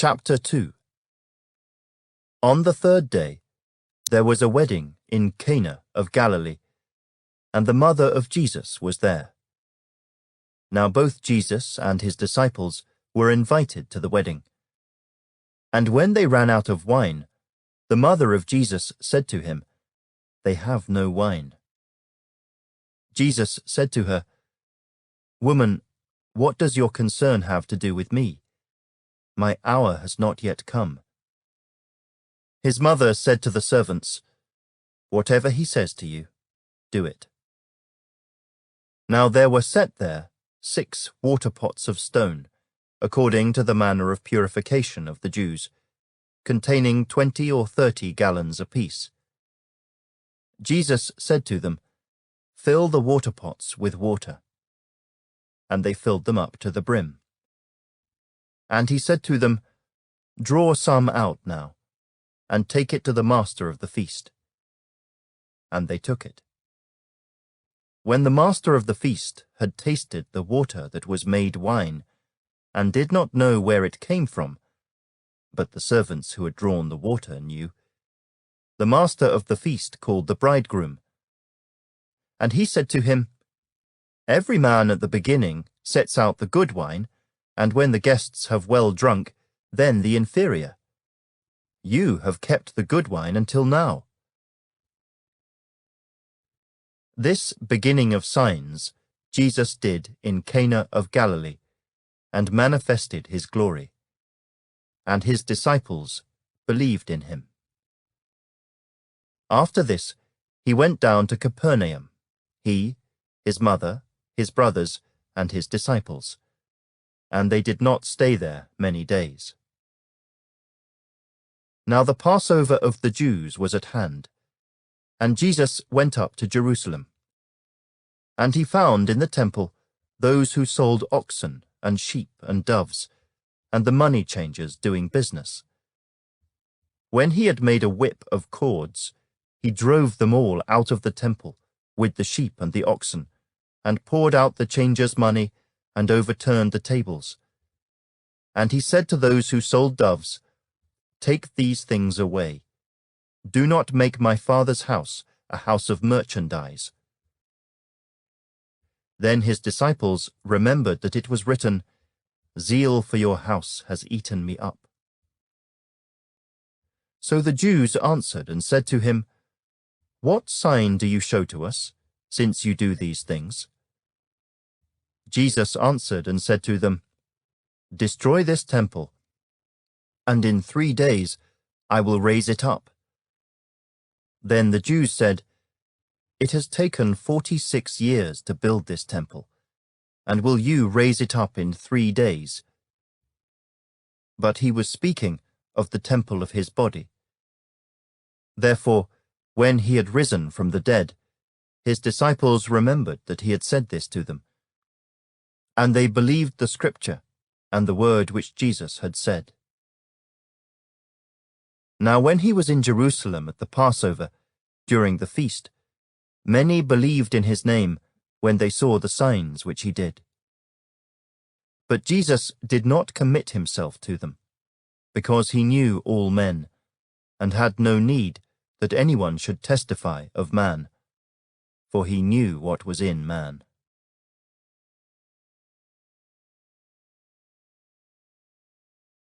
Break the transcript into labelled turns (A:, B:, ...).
A: Chapter 2. On the third day, there was a wedding in Cana of Galilee, and the mother of Jesus was there. Now both Jesus and his disciples were invited to the wedding. And when they ran out of wine, the mother of Jesus said to him, "They have no wine." Jesus said to her, "Woman, what does your concern have to do with me? My hour has not yet come." His mother said to the servants, "Whatever he says to you, do it." Now there were set there 6 water pots of stone, according to the manner of purification of the Jews, containing 20 or 30 gallons apiece. Jesus said to them, "Fill the water pots with water." And they filled them up to the brim. And he said to them, "Draw some out now, and take it to the master of the feast." And they took it. When the master of the feast had tasted the water that was made wine, and did not know where it came from, but the servants who had drawn the water knew, the master of the feast called the bridegroom. And he said to him, "Every man at the beginning sets out the good wine, and when the guests have well drunk, then the inferior. You have kept the good wine until now." This beginning of signs Jesus did in Cana of Galilee, and manifested his glory, and his disciples believed in him. After this, he went down to Capernaum, he, his mother, his brothers, and his disciples, and they did not stay there many days. Now the Passover of the Jews was at hand, and Jesus went up to Jerusalem. And he found in the temple those who sold oxen and sheep and doves, and the money changers doing business. When he had made a whip of cords, he drove them all out of the temple with the sheep and the oxen, and poured out the changers' money, and overturned the tables. And he said to those who sold doves, "Take these things away. Do not make my Father's house a house of merchandise." Then his disciples remembered that it was written, "Zeal for your house has eaten me up." So the Jews answered and said to him, "What sign do you show to us, since you do these things?" Jesus answered and said to them, "Destroy this temple, and in 3 days I will raise it up." Then the Jews said, "It has taken 46 years to build this temple, and will you raise it up in 3 days?" But he was speaking of the temple of his body. Therefore, when he had risen from the dead, his disciples remembered that he had said this to them, and they believed the scripture and the word which Jesus had said. Now when he was in Jerusalem at the Passover, during the feast, many believed in his name when they saw the signs which he did. But Jesus did not commit himself to them, because he knew all men, and had no need that anyone should testify of man, for he knew what was in man.